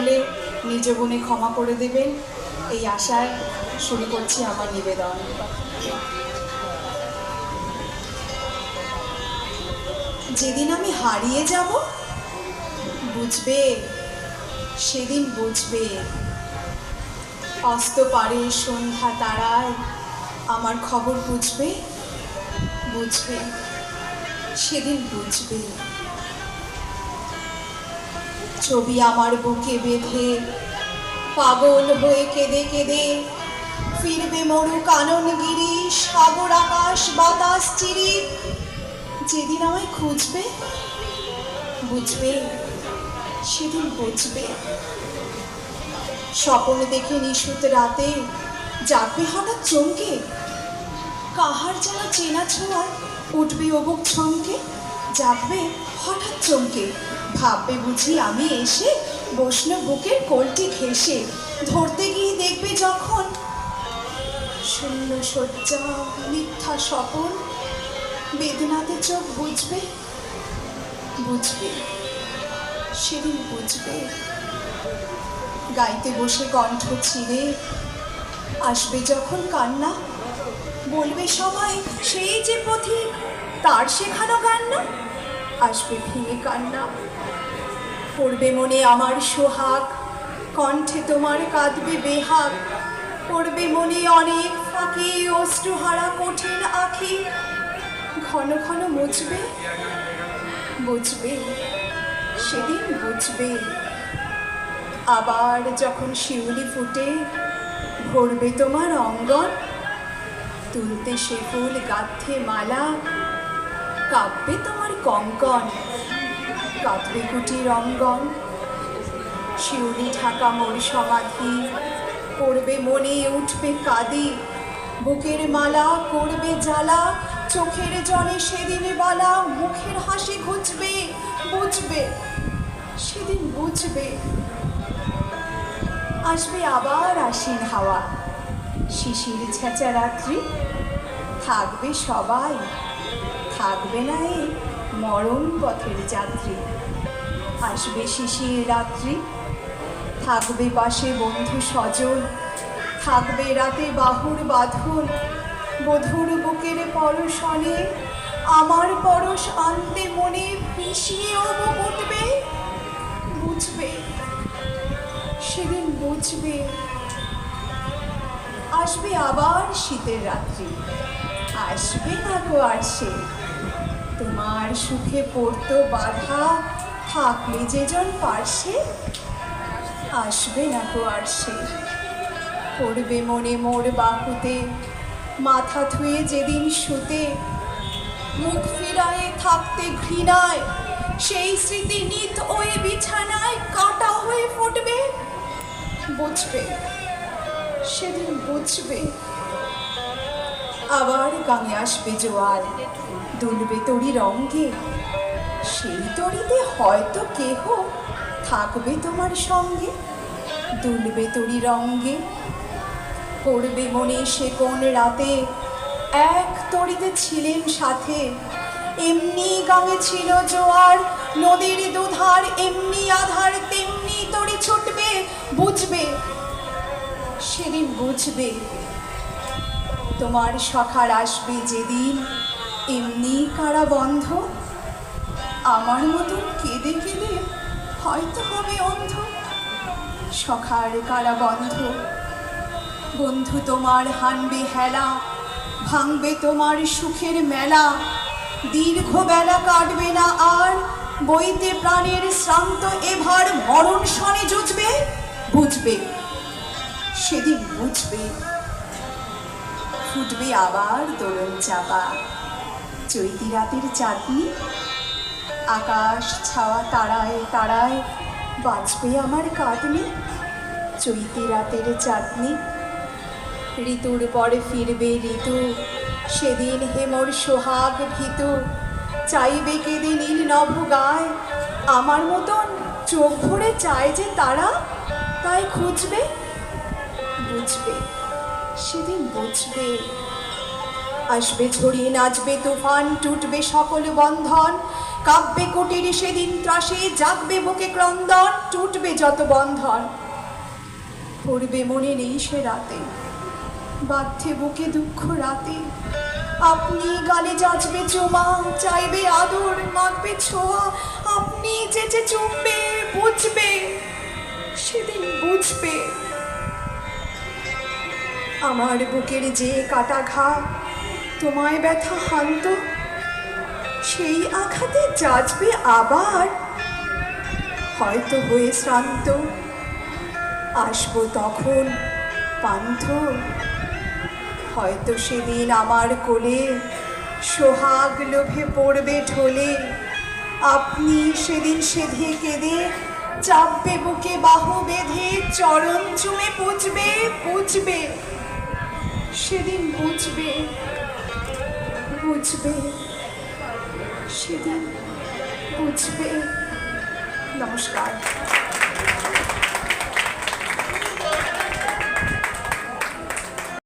হলে নিজ গুণে ক্ষমা করে দেবেন, এই আশায় শুরু করছি আমার নিবেদন। যেদিন আমি হারিয়ে যাব, বুঝবে, সেদিন বুঝবে। অস্ত পারে সন্ধ্যা তারায় আমার খবর বুঝবে, বুঝবে, সেদিন বুঝবে। ছবি আমার বুকে বেঁধে পাগল হয়ে কেঁদে কেঁদে ফিরবে মরু কাননগিরি, সাগর আকাশ বাতাস চিরি। যেদিন আমায় খুঁজবে, বুঝবে, সেদিন বুঝবে। স্বপ্ন দেখে নিশুত রাতে জাগবে হঠাৎ চমকে, কাহার যেন চেনা ছোঁয়ায় উঠবে অবুক ছমকে। জাগবে হঠাৎ চমকে, ভাববে বুঝি আমি এসে বসল বুকের কোলটি ঘেঁষে। ধরতে গিয়ে দেখবে যখন শূন্য শয্যা মিথ্যা স্বপন, বেদনাতে চোখ বুঝবে, বুঝবে, সেদিন বুঝবে। গাইতে বসে কণ্ঠ ছিঁড়ে আসবে যখন কান্না, বলবে সবাই সেই যে পথিক, তার শেখানো গান না। আসবে ভেঙে কান্না, পড়বে মনে আমার সোহাগ, কণ্ঠে তোমার কাঁদবে বেহাগ। পড়বে মনে অনেক ফাঁকে অশ্রুহারা কঠিন আঁখি, ঘন ঘন মুছবে, বুঝবে, সেদিন বুঝবে। আবার যখন শিউলি ফুটে ভরবে তোমার অঙ্গন, তুলতে সে ফুল গাঁথে মালা, কাঁপবে তোমার কঙ্কন, কাঁদবে কুটির অঙ্গন। শিউলি ঢাকা মোর সমাধি, পড়বে মনে উঠবে কাঁদি, বুকের মালা করবে জ্বালা, চোখের জলে সেদিন বালা, মুখের হাসি ঘুচবে, বুঝবে, সেদিন বুঝবে। আসবে আবার আশ্বিন হাওয়া, শিশির ছেঁচা রাত্রি, থাকবে সবাই, থাকবে না এই মরণ পথের যাত্রী। আসবে শিশির রাত্রি, থাকবে পাশে বন্ধু স্বজন, থাকবে রাতে বাহুর বাঁধন, বধুর বুকের পরশনে আমার পরশ আনতে মনে পিছিয়েও বুক উঠবে, বুঝবে, সেদিন বুঝবে। আসবে আবার শীতের রাত্রি, আসবে না গো আর সে, তোমার সুখে পড়তো বাধা, থাকলে যেজন পার্শ্বে, আসবে না গো আর সে। পড়বে মনে মোর বাহুতে মাথা ধুয়ে যেদিন শুতে, মুখ ফিরায়ে থাকতে ঘৃণায় সেই স্মৃতি নিত ওই বিছানায় কাটা হয়ে ফুটবে, বুঝবে, সেদিন বুঝবে। আবার গানে আসবে জোয়ার, দুলবে তরি রঙ্গে, সেই তরিতে হয়তো কেহ থাকবে তোমার সঙ্গে, দুলবে তরি রঙ্গে। পড়বে মনে সে কোন রাতে এক তরিতে ছিলেন সাথে, এমনি গাঙে ছিল জোয়ার, নদীর দুধার এমনি আধার, তেমনি তরি ছুটবে, বুঝবে, সেদিন বুঝবে। তোমার সখার আসবে যেদিন এমনি কারা বন্ধ, আমার মতন কেঁদে কেঁদে হয়তো হবে অন্ধ। সখার কারা বন্ধ, বন্ধু তোমার হানবে হেলা, ভাঙবে তোমার সুখের মেলা, দীর্ঘ বেলা কাটবে না আর, বইতে প্রাণের শ্রান্ত এভার, মরণ শনে জুঝবে, বুঝবে, সেদিন বুঝবে। ফুটবে আবার দোলন চাপা, চৈতি রাতের চাঁদনি, আকাশ ছাওয়া তারায় তারায় বাজবে আমার কাঁদনি। চৈতি রাতের চাঁদনি, ঋতুর পরে ফিরবে ঋতু, সেদিন হেমর সোহাগ ভীতু, চাইবে কেঁদে নীল নভ গায়, আমার মতন চোখ ভরে চায় যে তারা, তাই খুঁজবে, বুঝবে, সেদিন বুঝবে। আসবে ঝড়িয়ে নাচবে তুফান, টুটবে সকল বন্ধন, কাব্যে কুটির সেদিন ত্রাসে, জাগবে বুকে ক্রন্দন, টুটবে যত বন্ধন। পড়বে মনে নেই সে রাতে, বাধ্যে বুকে দুঃখ রাতে। আপনি গালে যাচবে চুমা, চাইবে আদর, মাখবে ছোঁয়া। আপনি চেচে চুমবে, বুঝবে সেদিন বুঝবে। আমার বুকের যে কাটা ঘা তোমায় ব্যথা হান্ত, সেই আঘাতে যাচবে আবার, হয়তো হয়ে শ্রান্ত। আসবো তখন পান্থ, হয়তো সেদিন আমার কোলে সোহাগ লোভে পড়বে ঢলে। আপনি সেদিন সেধে কেঁদে চাপবে বুকে বাহু বেঁধে, চরণ চুমে পুজবে পুজবে, সেদিন বুঝবে বুঝবে, সেদিন বুঝবে। নমস্কার।